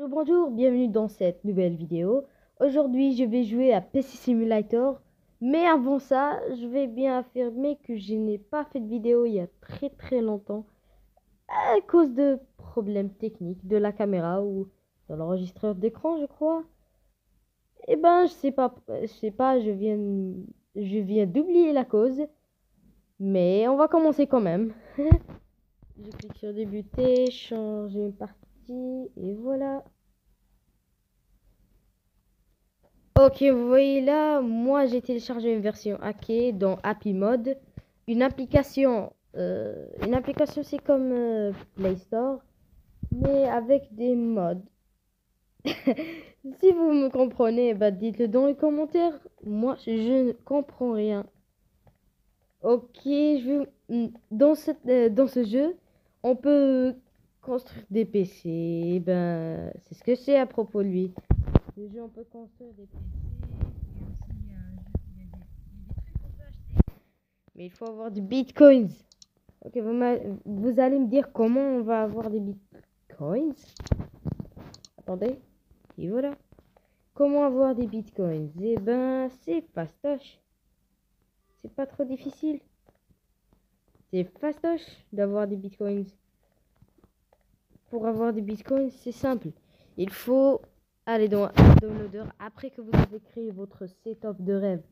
Bonjour, bienvenue dans cette nouvelle vidéo. Aujourd'hui, je vais jouer à PC Simulator. Mais avant ça, je vais bien affirmer que je n'ai pas fait de vidéo il y a très longtemps à cause de problèmes techniques de la caméra ou de l'enregistreur d'écran, je crois. Je sais pas, je viens d'oublier la cause. Mais on va commencer quand même. Je clique sur débuter, changer une partie et voilà. Ok, vous voyez là, moi j'ai téléchargé une version hackée dans Happy Mode. Une application c'est comme Play Store, mais avec des mods. Si vous me comprenez, bah dites-le dans les commentaires. Moi, je ne comprends rien. Ok, dans ce jeu, on peut construire des PC. Ben, c'est ce que c'est à propos de lui. Le jeu, on peut construire des PC. Et aussi, il y a un jeu, il y a des trucs qu'on peut acheter. Mais il faut avoir des bitcoins. Ok, vous allez me dire comment on va avoir des bitcoins. Attendez. Et voilà. Comment avoir des bitcoins? Eh ben, c'est fastoche. C'est pas trop difficile. C'est fastoche d'avoir des bitcoins. Pour avoir des bitcoins, c'est simple. Il faut aller dans App Downloader après que vous avez créé votre setup de rêve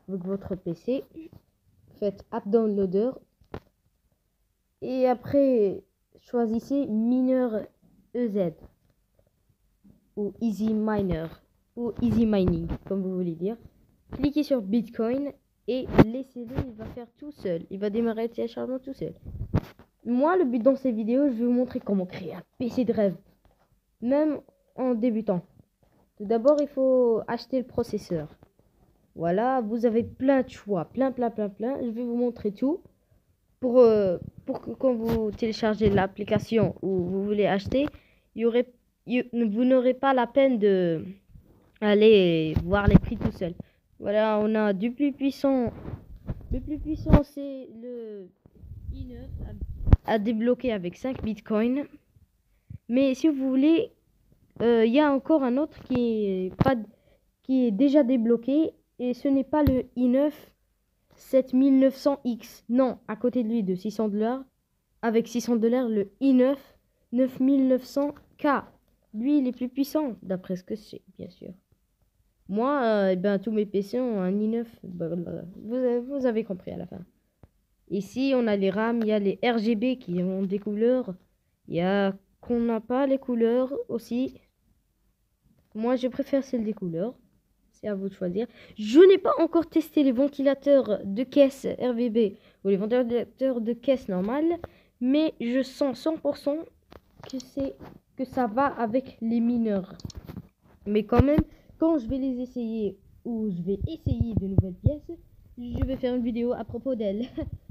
avec votre PC. Faites App Downloader. Et après, choisissez mineur EZ ou Easy Miner ou Easy Mining, comme vous voulez dire. Cliquez sur Bitcoin et laissez-le, il va faire tout seul. Il va démarrer le téléchargement tout seul. Moi, le but dans ces vidéos, je vais vous montrer comment créer un PC de rêve, même en débutant. Tout d'abord, il faut acheter le processeur. Voilà, vous avez plein de choix, plein. Je vais vous montrer tout. Pour que quand vous téléchargez l'application ou vous voulez acheter, vous n'aurez pas la peine de aller voir les prix tout seul. Voilà, on a du plus puissant. Le plus puissant, c'est le i9 à débloquer avec 5 bitcoins. Mais si vous voulez, il y a encore un autre qui est déjà débloqué. Et ce n'est pas le i9 7900X. Non, à côté de lui de $600. Avec $600, le i9 9900K. Lui, il est plus puissant, d'après ce que c'est, bien sûr. Moi, tous mes PC ont un i9. Vous avez compris à la fin. Ici, on a les RAM, il y a les RGB qui ont des couleurs. Il y a qu'on n'a pas les couleurs aussi. Moi, je préfère celle des couleurs. C'est à vous de choisir. Je n'ai pas encore testé les ventilateurs de caisse RVB ou les ventilateurs de caisse normales, mais je sens 100% que ça va avec les mineurs. Mais quand même, quand je vais les essayer ou je vais essayer de nouvelles pièces, je vais faire une vidéo à propos d'elles.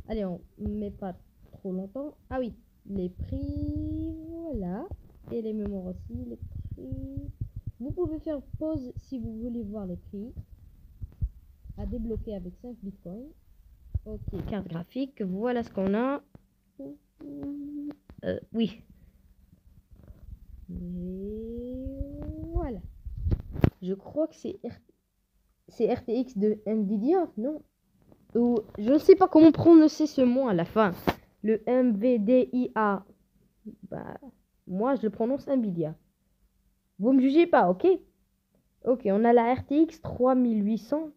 Allez, on met pas trop longtemps. Ah oui, les prix, voilà. Et les mémoires aussi, les prix. Vous pouvez faire pause si vous voulez voir les prix. À débloquer avec 5 bitcoins. Ok, carte graphique, voilà ce qu'on a. Oui. Et voilà. Je crois que c'est RTX de Nvidia, non? Ou je ne sais pas comment prononcer ce mot à la fin. Le MVDIA. Bah, moi je le prononce Nvidia. Vous me jugez pas, ok? Ok, on a la RTX 3800.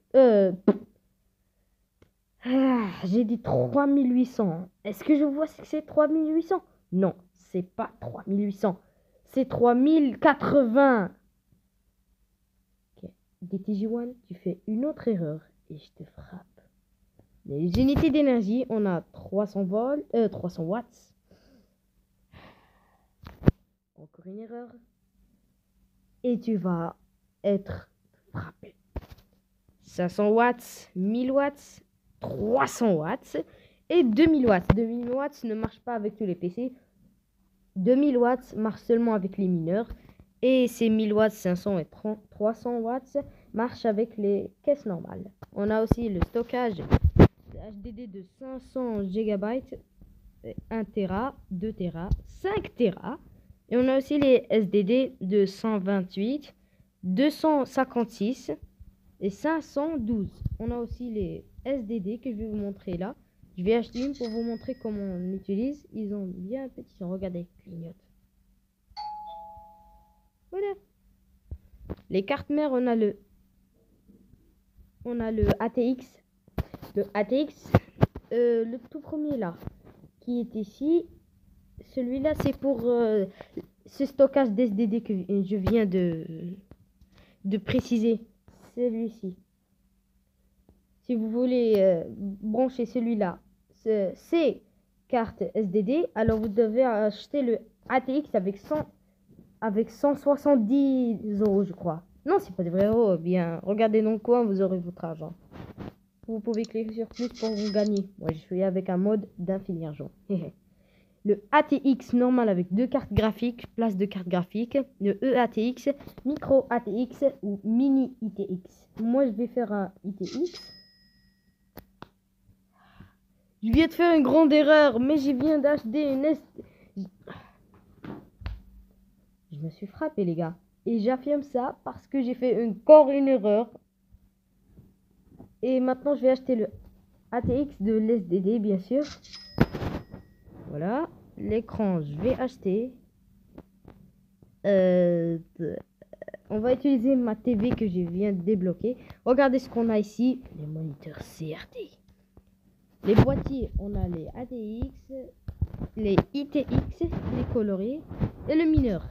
J'ai dit 3800. Est-ce que je vois que c'est 3800? Non, c'est pas 3800. C'est 3080. Ok, DTG1, tu fais une autre erreur et je te frappe. Les unités d'énergie, on a 300 watts. Encore une erreur. Et tu vas être frappé. 500 watts, 1000 watts, 300 watts et 2000 watts. 2000 watts ne marche pas avec tous les PC. 2000 watts marche seulement avec les mineurs. Et ces 1000 watts, 500 et 300 watts marchent avec les caisses normales. On a aussi le stockage HDD de 500 GB, 1 Tera, 2 Tera, 5 Tera. Et on a aussi les SDD de 128, 256 et 512. On a aussi les SDD que je vais vous montrer là. Je vais acheter une pour vous montrer comment on l'utilise. Ils ont bien petit. Regardez, clignote. Voilà. Les cartes mères, on a le ATX. Le ATX, le tout premier là, qui est ici. Celui-là, c'est pour ce stockage d'SDD que je viens de préciser. Celui-ci. Si vous voulez brancher celui-là, ces cartes SDD, alors vous devez acheter le ATX avec 170 euros, je crois. Non, c'est pas des vrais euros. Bien, regardez dans le coin, vous aurez votre argent. Vous pouvez cliquer sur plus pour vous gagner. Moi, je suis avec un mode d'infini argent. Le ATX normal avec deux cartes graphiques, place de carte graphique. Le EATX, micro ATX ou mini ITX. Moi, je vais faire un ITX. Je viens de faire une grande erreur, mais je viens d'acheter une Je me suis frappé, les gars. Et j'affirme ça parce que j'ai fait encore une erreur. Et maintenant, je vais acheter le ATX de l'SDD, bien sûr. Voilà. L'écran, je vais acheter. On va utiliser ma TV que je viens de débloquer. Regardez ce qu'on a ici. Les moniteurs CRT. Les boîtiers, on a les ATX, les ITX, les colorés et le mineur.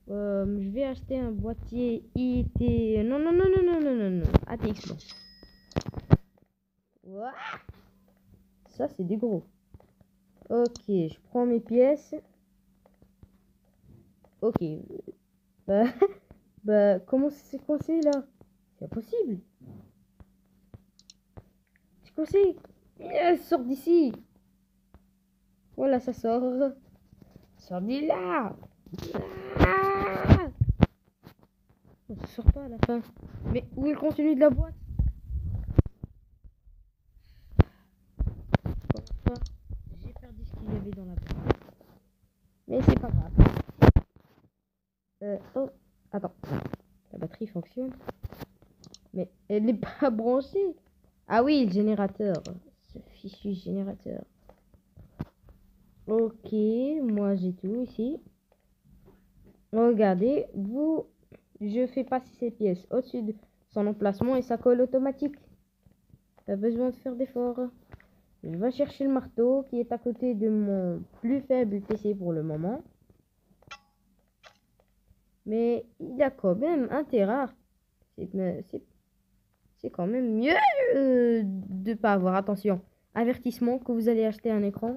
Je vais acheter un boîtier IT. Non, non, non, non, non, non, non, non. ATX, bon. Ouah. Ça, c'est des gros. Ok, je prends mes pièces. Ok. Comment c'est coincé là? C'est impossible. C'est coincé. Sors d'ici. Voilà, ça sort. Sors de là. Ah, ça sort pas à la fin. Mais où est le contenu de la boîte? J'ai perdu ce qu'il y avait dans la boîte. Mais c'est pas grave. Oh, attends. La batterie fonctionne. Mais elle n'est pas branchée. Ah oui, le générateur. Ce fichu générateur. Ok, moi j'ai tout ici. Regardez, je fais passer ces pièces au-dessus de son emplacement et ça colle automatique. Pas besoin de faire d'efforts. Je vais chercher le marteau qui est à côté de mon plus faible PC pour le moment. Mais il a quand même un Tera. C'est quand même mieux de pas avoir. Attention, avertissement que vous allez acheter un écran.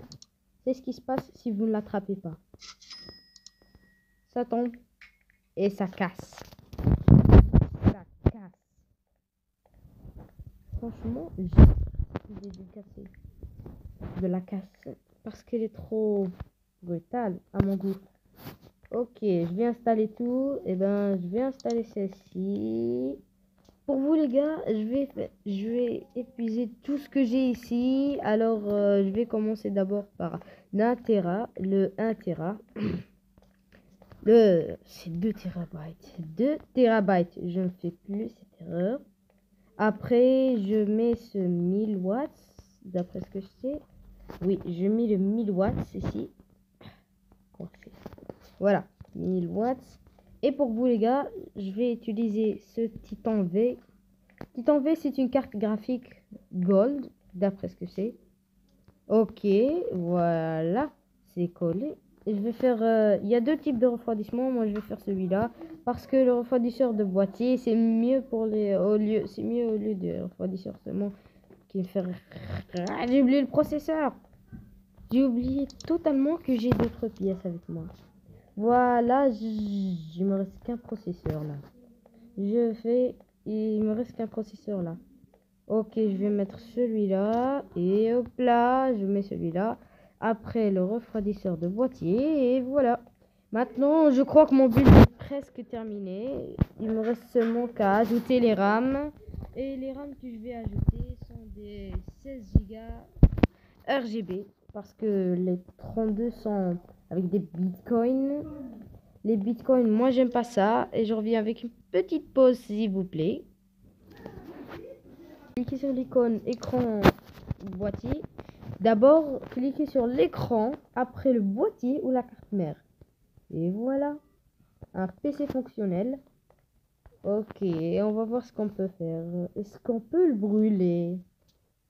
C'est ce qui se passe si vous ne l'attrapez pas. Ça tombe et ça casse. Ça casse. Franchement, j'ai dédicacé de la casse parce qu'elle est trop brutale à mon goût. Ok, je vais installer tout. Et ben, je vais installer celle-ci. Pour vous les gars, je vais épuiser tout ce que j'ai ici. Alors, je vais commencer d'abord par le 1 Tera. C'est 2 terabytes. 2 terabytes. Je ne fais plus cette erreur. Après, je mets ce 1000 watts. D'après ce que je sais. Oui, je mets le 1000 watts ici. Voilà, 1000 watts. Et pour vous les gars, je vais utiliser ce Titan V. Titan V, c'est une carte graphique Gold, d'après ce que c'est. Ok, voilà, c'est collé. Et je vais faire, il y a deux types de refroidissement. Moi, je vais faire celui-là parce que le refroidisseur de boîtier, c'est mieux pour c'est mieux au lieu de refroidisseur seulement qui me fait. Ah, j'ai oublié le processeur. J'ai oublié totalement que j'ai d'autres pièces avec moi. Voilà, il me reste qu'un processeur là. Il me reste qu'un processeur là. Ok, je vais mettre celui-là. Et hop là, je mets celui-là. Après le refroidisseur de boîtier. Et voilà. Maintenant, je crois que mon build est presque terminé. Il me reste seulement qu'à ajouter les RAM. Et les RAM que je vais ajouter sont des 16 Go RGB. Parce que les 32 sont avec des bitcoins. Les bitcoins, moi j'aime pas ça. Et je reviens avec une petite pause s'il vous plaît. Cliquez sur l'icône écran boîtier. D'abord, cliquez sur l'écran, après le boîtier ou la carte mère. Et voilà, un PC fonctionnel. Ok, on va voir ce qu'on peut faire. Est-ce qu'on peut le brûler?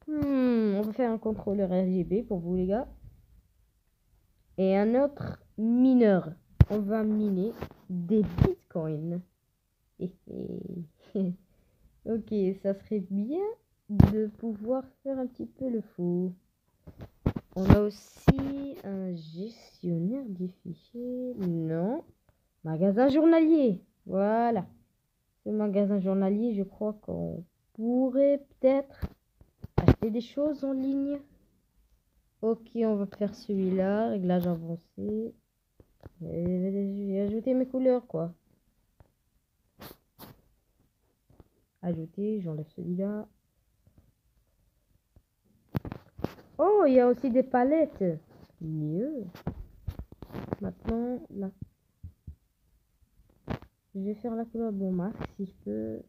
On va faire un contrôleur RGB pour vous les gars. Et un autre mineur. On va miner des bitcoins. Ok, ça serait bien de pouvoir faire un petit peu le fou. On a aussi un gestionnaire des fichiers. Non. Magasin journalier. Voilà. Ce magasin journalier, je crois qu'on pourrait peut-être acheter des choses en ligne. Ok, on va faire celui-là. Réglage avancé. Et je vais ajouter mes couleurs, quoi. Ajouter, j'enlève celui-là. Oh, il y a aussi des palettes. Mieux. Maintenant, là. Je vais faire la couleur bon max si je peux.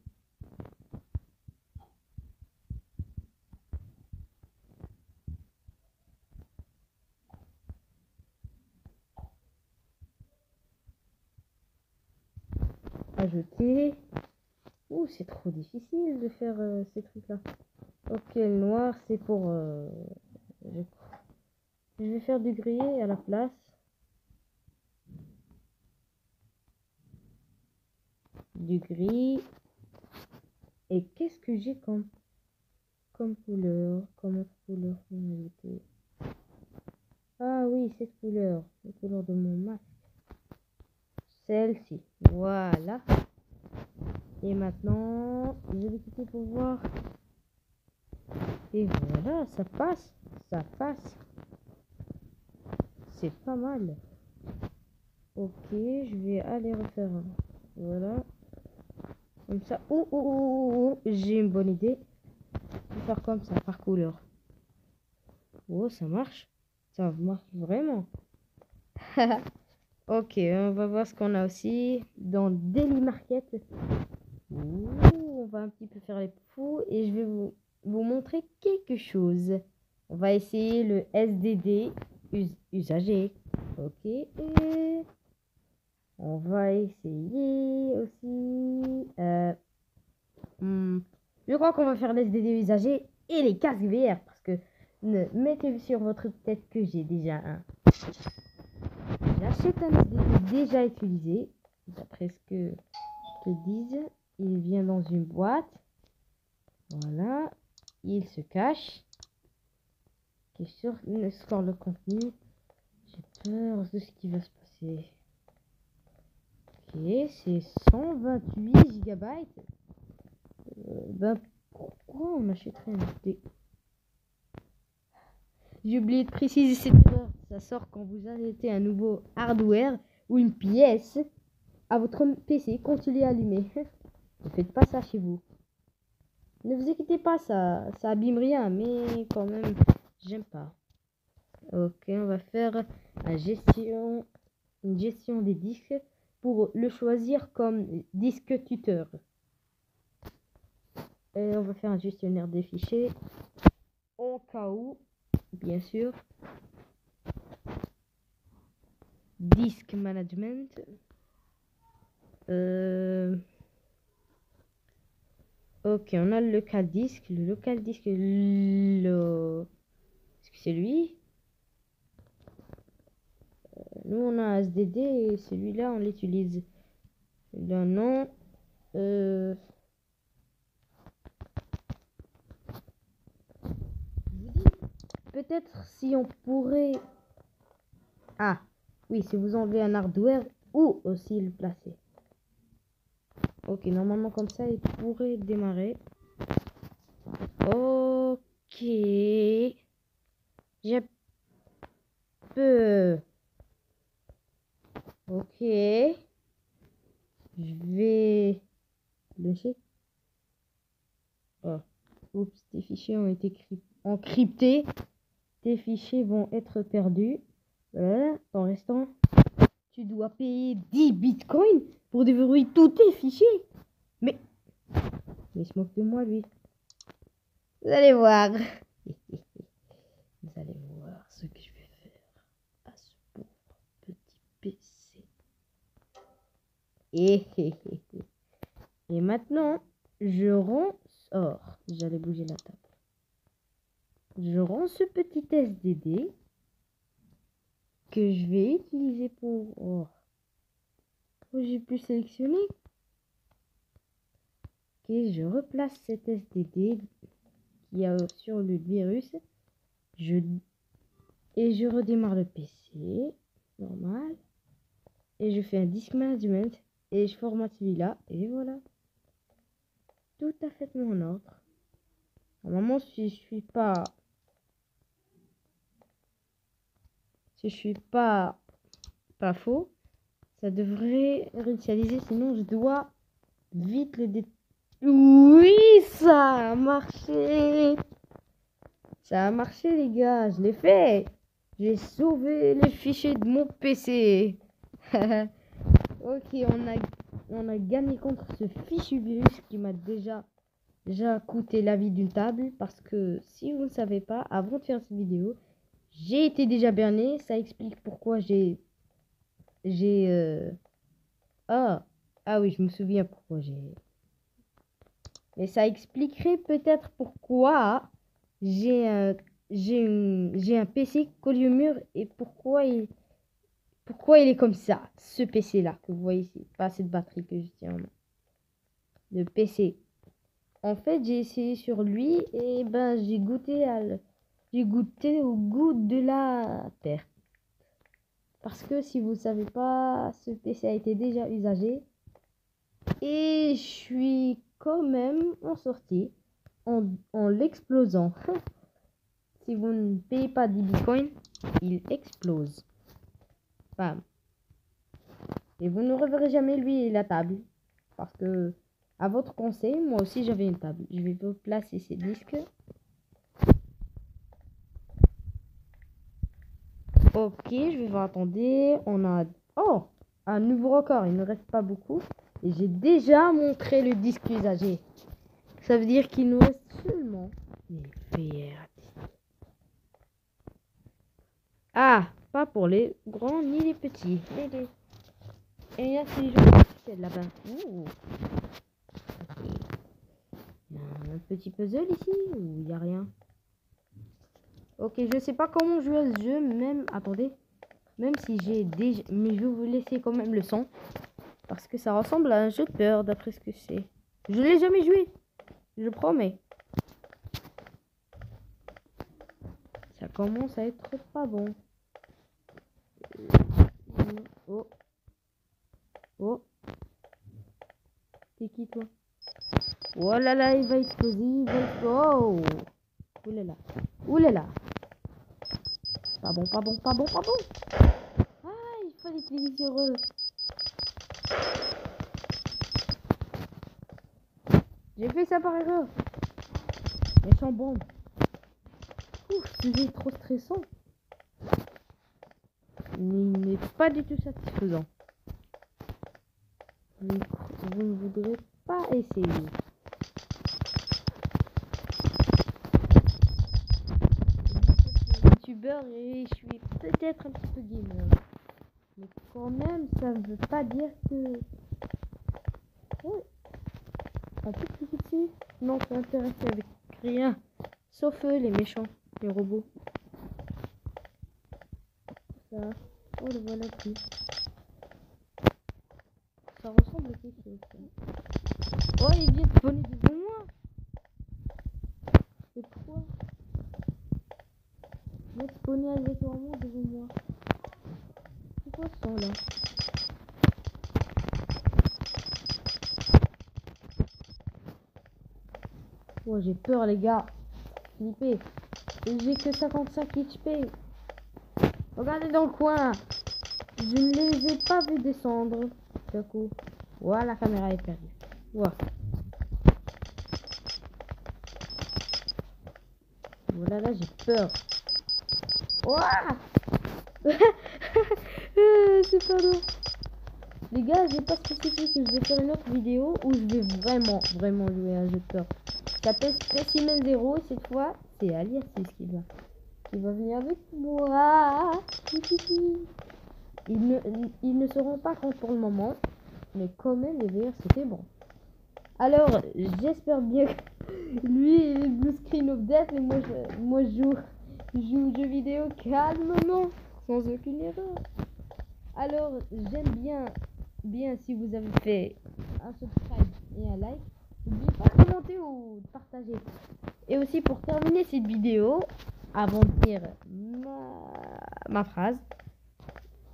Ajouter. Ouh, c'est trop difficile de faire ces trucs-là. Ok, le noir, c'est pour... je vais faire du gris à la place. Du gris. Et qu'est-ce que j'ai comme couleur? Comme autre couleur qu'on a ajouté. Ah oui, cette couleur. La couleur de mon masque. Celle-ci. Voilà. Et maintenant, je vais quitter pour voir. Et voilà, ça passe. Ça passe. C'est pas mal. Ok, je vais aller refaire un. Voilà. Comme ça. J'ai une bonne idée. Je vais faire comme ça, par couleur. Oh, ça marche. Ça marche vraiment. Ok, on va voir ce qu'on a aussi dans Daily Market. Ouh, on va un petit peu faire les fous et je vais vous montrer quelque chose. On va essayer le SDD usagé. Ok, et on va essayer aussi. Je crois qu'on va faire les SDD usagés et les casques VR parce que ne mettez sur votre tête que j'ai déjà un. J'achète un SDD déjà utilisé. D'après ce que disent, il vient dans une boîte. Voilà, il se cache. Qui est sûr, ne score le contenu. J'ai peur de ce qui va se passer. Ok, c'est 128 gigabytes. Ben pourquoi on achèterait un SSD? J'ai oublié de préciser cette erreur. Ça sort quand vous ajoutez un nouveau hardware ou une pièce à votre PC quand il est allumé. Ne faites pas ça chez vous. Ne vous inquiétez pas, ça abîme rien, mais quand même, j'aime pas. Ok, on va faire une gestion des disques pour le choisir comme disque tuteur. Et on va faire un gestionnaire des fichiers au cas où, bien sûr. Disk management. Ok, on a le local disk. Le local disk, est-ce que c'est lui? Nous, on a un SDD et celui-là, on l'utilise. Là, non. Peut-être si on pourrait... Ah, oui, si vous enlevez un hardware ou aussi le placer. Ok, normalement comme ça, il pourrait démarrer. Ok. J'ai peu. Ok. Je vais lâcher. Oh. Oups, tes fichiers ont été encryptés. Tes fichiers vont être perdus. En restant, tu dois payer 10 bitcoins pour déverrouiller tous tes fichiers. Mais il se moque de moi, lui. Vous allez voir. Vous allez voir ce que je vais faire à ce pauvre petit PC. Et maintenant, je rends... Oh, j'allais bouger la table. Je rends ce petit SDD que je vais utiliser pour... Oh, j'ai pu sélectionner. Ok, je replace cet SDD qui a sur le virus. Et je redémarre le PC. Normal. Et je fais un disk management. Et je formate celui-là. Et voilà. Tout à fait mon ordre. Normalement, si je suis pas faux, ça devrait réinitialiser. Sinon, je dois vite le dé... Oui, ça a marché. Ça a marché, les gars. Je l'ai fait. J'ai sauvé les fichiers de mon PC. Ok, on a gagné contre ce fichu virus qui m'a déjà coûté la vie d'une table. Parce que si vous ne savez pas, avant de faire cette vidéo, j'ai été déjà berné. Ça explique pourquoi ah oui, je me souviens pourquoi mais ça expliquerait peut-être pourquoi j'ai un PC collé au mur et pourquoi il est comme ça, ce PC là que vous voyez ici, pas cette batterie que je tiens en main. Le PC. En fait, j'ai essayé sur lui et ben j'ai goûté au goût de la terre. Parce que si vous ne savez pas, ce PC a été déjà usagé et je suis quand même en sortie en l'explosant. Si vous ne payez pas 10 bitcoins, il explose. Bam. Et vous ne reverrez jamais lui et la table. Parce que, à votre conseil, moi aussi j'avais une table. Je vais vous placer ces disques. Ok, je vais voir, attendez. On a... Oh, un nouveau record. Il ne reste pas beaucoup. Et j'ai déjà montré le disque usagé. Ça veut dire qu'il nous reste seulement les VR. Ah, pas pour les grands ni les petits. Et il y a ces gens là-bas. Ouh. Okay. Il y a un petit puzzle ici ou il n'y a rien? Ok, je sais pas comment jouer à ce jeu, même... Attendez. Même si j'ai déjà... Mais je vais vous laisser quand même le son. Parce que ça ressemble à un jeu de peur, d'après ce que c'est. Je l'ai jamais joué. Je promets. Ça commence à être pas bon. Oh. Oh. T'es qui, toi? Oh là là, il va exploser. Oh. Ouh là là. Ouh là là. Pas bon, pas bon, pas bon, pas bon. Ah, il fallait cliquer sur eux. J'ai fait ça par erreur. Méchant bombe. Ouf, ce jeu est trop stressant. Il n'est pas du tout satisfaisant. Vous ne voudrez pas essayer. YouTubeur et je suis peut-être un petit peu gamer. Mais quand même, ça ne veut pas dire que... Oh. On peut cliquer dessus? Non, c'est intéressé avec rien. Sauf eux, les méchants, les robots. Ça. Oh, le voilà plus. Ça ressemble à quelque chose. Oh, il vient de spawner devant moi. C'est quoi? Il vient de spawner aléatoirement devant moi. C'est quoi ça là? Oh, j'ai peur, les gars. Flippé. J'ai que 55 HP. Regardez dans le coin. Je ne les ai pas vus descendre. D'un coup. Voilà, la caméra est perdue. Voilà. Voilà, là, j'ai peur. Ouah! C'est pas drôle. Les gars, j'ai pas spécifié que je vais faire une autre vidéo où je vais vraiment jouer à un jeu de peur. Ça s'appelle Specimen Zero et cette fois, c'est Alias qui va venir avec moi. Ils ne se rendent pas compte pour le moment, mais quand même, les VR, c'était bon. Alors, j'espère bien que lui, il est Blue Screen of Death, et moi je joue aux jeux vidéo calmement, sans aucune erreur. Alors, j'aime bien si vous avez fait un subscribe et un like. N'oubliez pas de commenter ou de partager. Et aussi pour terminer cette vidéo, avant de dire ma phrase,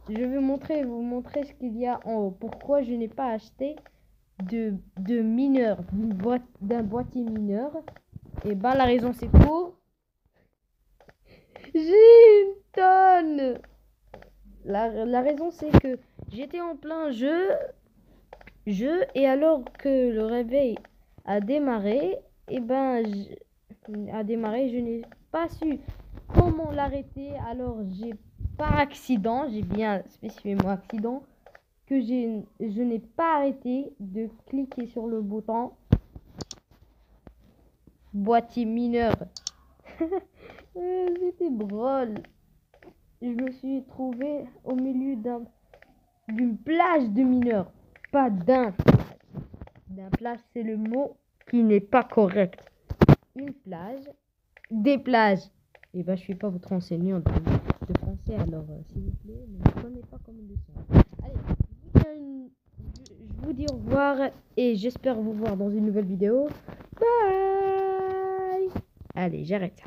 je vais vous montrer ce qu'il y a en haut. Pourquoi je n'ai pas acheté de mineur, d'un boîtier mineur. Et ben la raison c'est pour j'ai une tonne. La raison c'est que j'étais en plein jeu et alors que le réveil a démarré, et ben je n'ai pas su comment l'arrêter. Alors j'ai par accident, j'ai bien spécifié mon accident, que je n'ai pas arrêté de cliquer sur le bouton boîtier mineur. C'était drôle. Je me suis trouvé au milieu d'une plage de mineurs. Pas d'un plage, c'est le mot qui n'est pas correct. Une plage, des plages. Et ben je suis pas votre enseignant de français, alors s'il vous plaît, ne me prenez pas comme une leçon. Allez, je vous dis au revoir et j'espère vous voir dans une nouvelle vidéo. Bye. Allez, j'arrête.